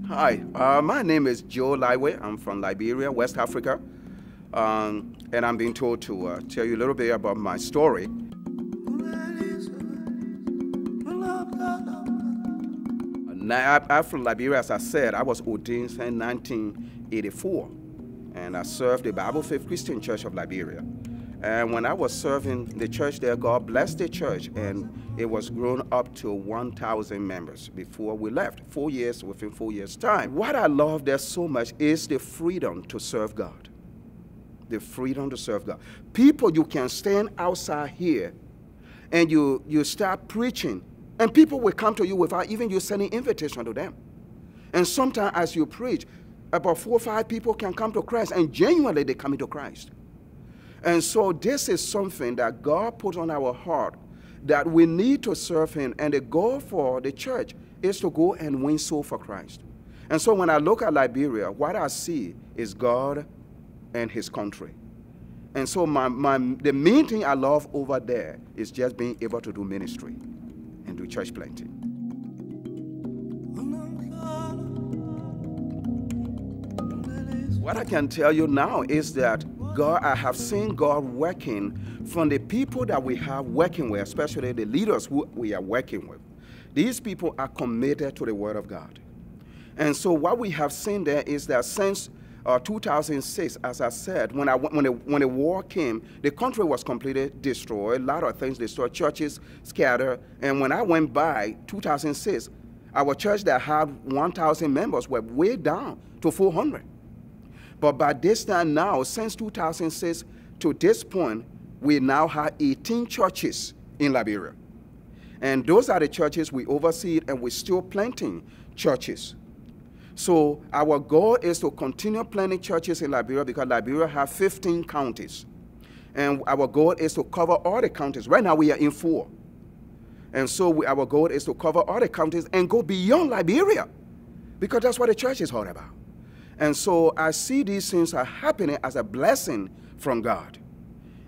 Hi, my name is Joe Lieway. I'm from Liberia, West Africa, and I'm being told to tell you a little bit about my story. Now, I'm from Liberia, as I said. I was ordained in 1984, and I served the Bible Faith Christian Church of Liberia. And when I was serving the church there, God blessed the church, and it was grown up to 1,000 members before we left, 4 years, within 4 years' time. What I love there so much is the freedom to serve God. The freedom to serve God. People, you can stand outside here, and you start preaching, and people will come to you without even you sending invitation to them. And sometimes as you preach, about 4 or 5 people can come to Christ, and genuinely they come into Christ. And so this is something that God put on our heart, that we need to serve Him. And the goal for the church is to go and win soul for Christ. And so when I look at Liberia, what I see is God and His country. And so the main thing I love over there is just being able to do ministry and do church planting. What I can tell you now is that I have seen God working from the people that we have working with, especially the leaders who we are working with. These people are committed to the Word of God. And so what we have seen there is that since 2006, as I said, when the war came, the country was completely destroyed. A lot of things destroyed, churches scattered. And when I went by 2006, our church that had 1,000 members were way down to 400. But by this time now, since 2006 to this point, we now have 18 churches in Liberia. And those are the churches we oversee, and we're still planting churches. So our goal is to continue planting churches in Liberia, because Liberia has 15 counties. And our goal is to cover all the counties. Right now we are in 4. And so our goal is to cover all the counties and go beyond Liberia, because that's what the church is all about. And so I see these things are happening as a blessing from God.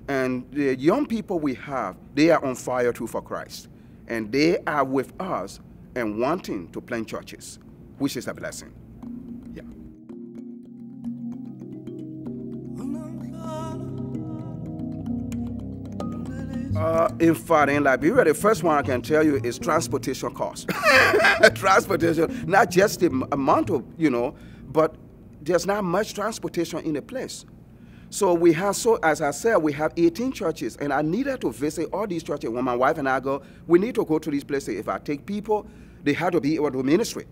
And the young people we have, they are on fire too for Christ. And they are with us and wanting to plant churches, which is a blessing. Yeah. In fact, in Liberia, the first one I can tell you is transportation costs. Transportation, not just the amount of, but there's not much transportation in the place. So we have, as I said, we have 18 churches, and I needed to visit all these churches. When my wife and I go, we need to go to these places. If I take people, they have to be able to ministry.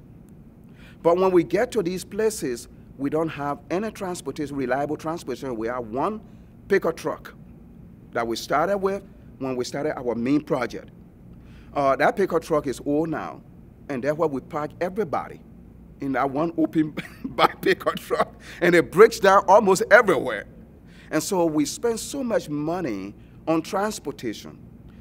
But when we get to these places, we don't have any transportation, reliable transportation. We have one pickup truck that we started with when we started our main project. That pickup truck is old now, and that's where we park everybody in that one open back pickup truck, and it breaks down almost everywhere. And so we spend so much money on transportation.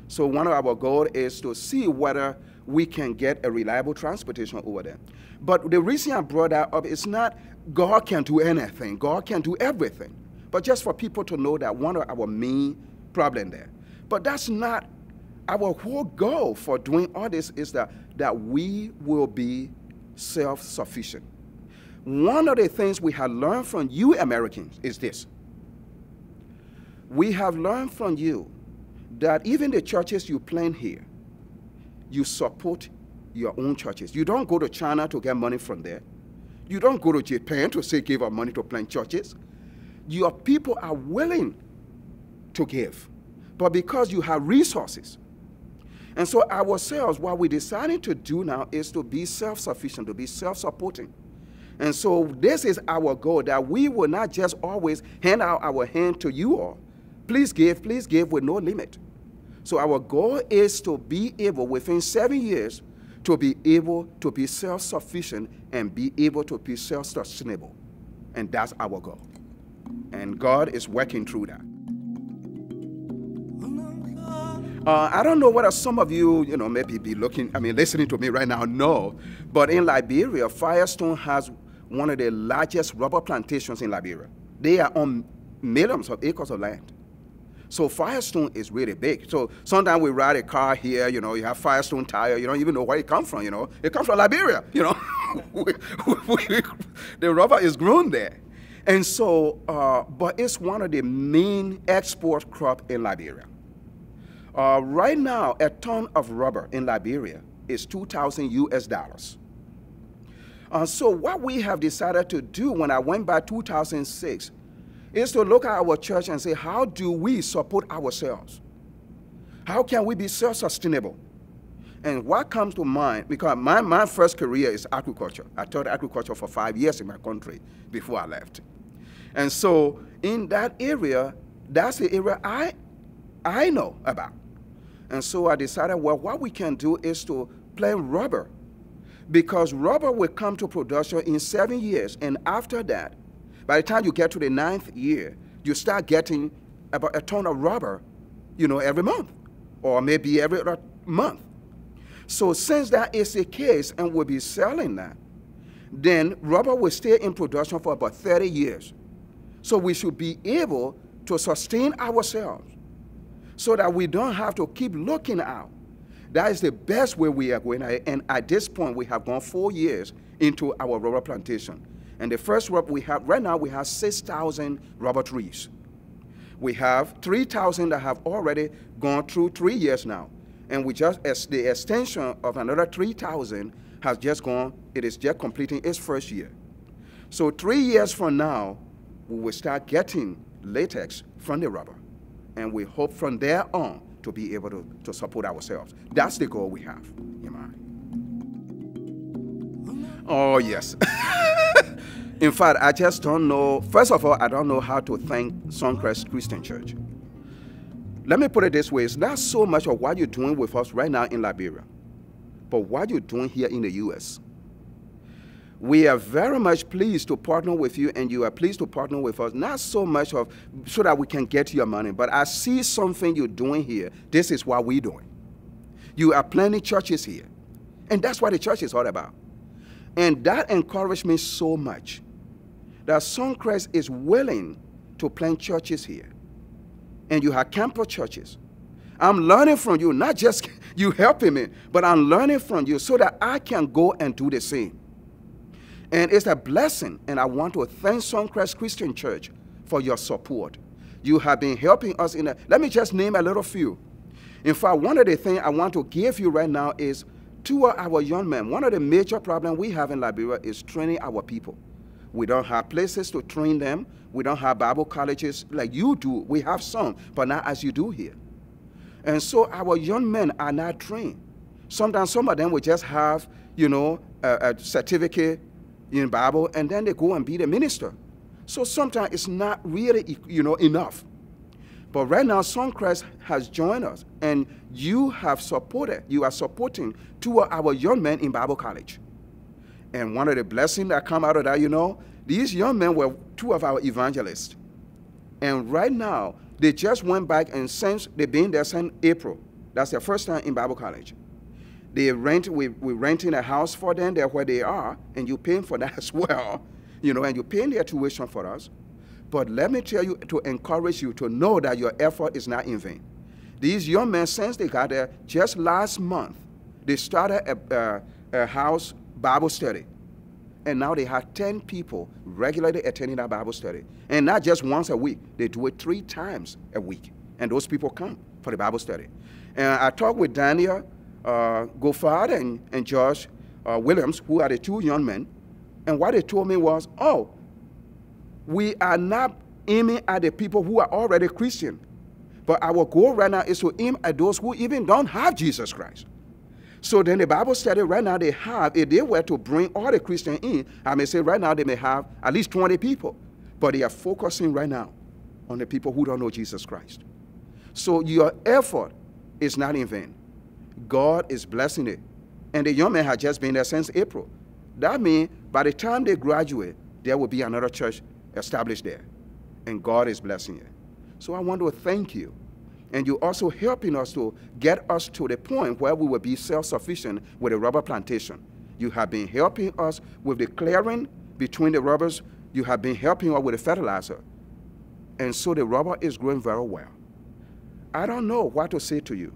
So one of our goals is to see whether we can get a reliable transportation over there. But the reason I brought that up is not God can do anything. God can do everything. But just for people to know that one of our main problems there. But that's not our whole goal for doing all this, is that we will be self-sufficient. One of the things we have learned from you Americans is this. We have learned from you that even the churches you plant here, you support your own churches. You don't go to China to get money from there. You don't go to Japan to say give our money to plant churches. Your people are willing to give, but because you have resources. And so ourselves, what we're deciding to do now is to be self-sufficient, to be self-supporting. And so this is our goal, that we will not just always hand out our hand to you all. Please give with no limit. So our goal is to be able, within 7 years, to be able to be self-sufficient and be able to be self-sustainable. And that's our goal. And God is working through that. I don't know whether some of you, maybe be listening to me right now, no. But in Liberia, Firestone has one of the largest rubber plantations in Liberia. They are on millions of acres of land. So Firestone is really big. So sometimes we ride a car here, you have Firestone tire, you don't even know where it comes from, It comes from Liberia, The rubber is grown there. And so, but it's one of the main export crop in Liberia. Right now, a ton of rubber in Liberia is 2,000 US dollars. So what we have decided to do when I went back 2006 is to look at our church and say, how do we support ourselves? How can we be self-sustainable? And what comes to mind, because my first career is agriculture. I taught agriculture for 5 years in my country before I left. And so in that area, that's the area I know about. And so I decided, well, what we can do is to plant rubber, because rubber will come to production in 7 years. And after that, by the time you get to the 9th year, you start getting about a ton of rubber, every month, or maybe every other month. So since that is the case and we'll be selling that, then rubber will stay in production for about 30 years. So we should be able to sustain ourselves so that we don't have to keep looking out. That is the best way we are going. And at this point, we have gone 4 years into our rubber plantation. And the first rubber we have, right now we have 6,000 rubber trees. We have 3,000 that have already gone through 3 years now. And we just, as the extension of another 3,000 has just gone, it is just completing its first year. So 3 years from now, we will start getting latex from the rubber. And we hope from there on to be able to support ourselves. That's the goal we have in mind. Oh, yes. In fact, I just don't know. First of all, I don't know how to thank Suncrest Christian Church. Let me put it this way. It's not so much of what you're doing with us right now in Liberia, but what you're doing here in the U.S. We are very much pleased to partner with you, and you are pleased to partner with us, not so much of so that we can get your money, but I see something you're doing here. This is what we're doing. You are planting churches here, and that's what the church is all about. And that encouraged me so much that Suncrest is willing to plant churches here. And you have campus churches. I'm learning from you, not just you helping me, but I'm learning from you so that I can go and do the same. And it's a blessing, and I want to thank Suncrest Christian Church for your support. You have been helping us in let me just name a little few. In fact, one of the things I want to give you right now is to our young men. One of the major problems we have in Liberia is training our people. We don't have places to train them. We don't have Bible colleges like you do. We have some, but not as you do here. And so our young men are not trained. Sometimes some of them will just have, a certificate in Bible, and then they go and be the minister. So sometimes it's not really, enough. But right now, Suncrest has joined us, and you are supporting 2 of our young men in Bible college. And one of the blessings that come out of that, these young men were 2 of our evangelists. And right now, they just went back, and since they've been there since April, that's their first time in Bible college. We're renting a house for them there where they are, and you're paying for that as well, and you're paying their tuition for us. But let me tell you, to encourage you to know that your effort is not in vain. These young men, since they got there, just last month, they started a house Bible study. And now they have 10 people regularly attending that Bible study. And not just once a week. They do it 3 times a week. And those people come for the Bible study. And I talked with Daniel Goffard and Josh Williams, who are the 2 young men. And what they told me was, we are not aiming at the people who are already Christian. But our goal right now is to aim at those who even don't have Jesus Christ. So then the Bible study right now they have, if they were to bring all the Christians in, I may say right now they may have at least 20 people. But they are focusing right now on the people who don't know Jesus Christ. So your effort is not in vain. God is blessing it. And the young men have just been there since April. That means by the time they graduate, there will be another church established there. And God is blessing it. So I want to thank you. And you're also helping us to get us to the point where we will be self-sufficient with the rubber plantation. You have been helping us with the clearing between the rubbers. You have been helping us with the fertilizer. And so the rubber is growing very well. I don't know what to say to you.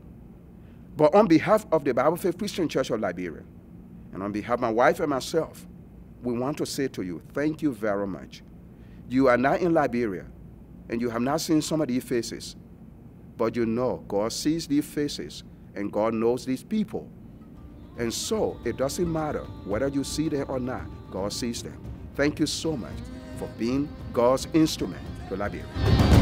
But on behalf of the Bible Faith Christian Church of Liberia And on behalf of my wife and myself, we want to say to you, thank you very much. You are not in Liberia, and you have not seen some of these faces, but you know God sees these faces, and God knows these people. And so it doesn't matter whether you see them or not, God sees them. Thank you so much for being God's instrument to Liberia.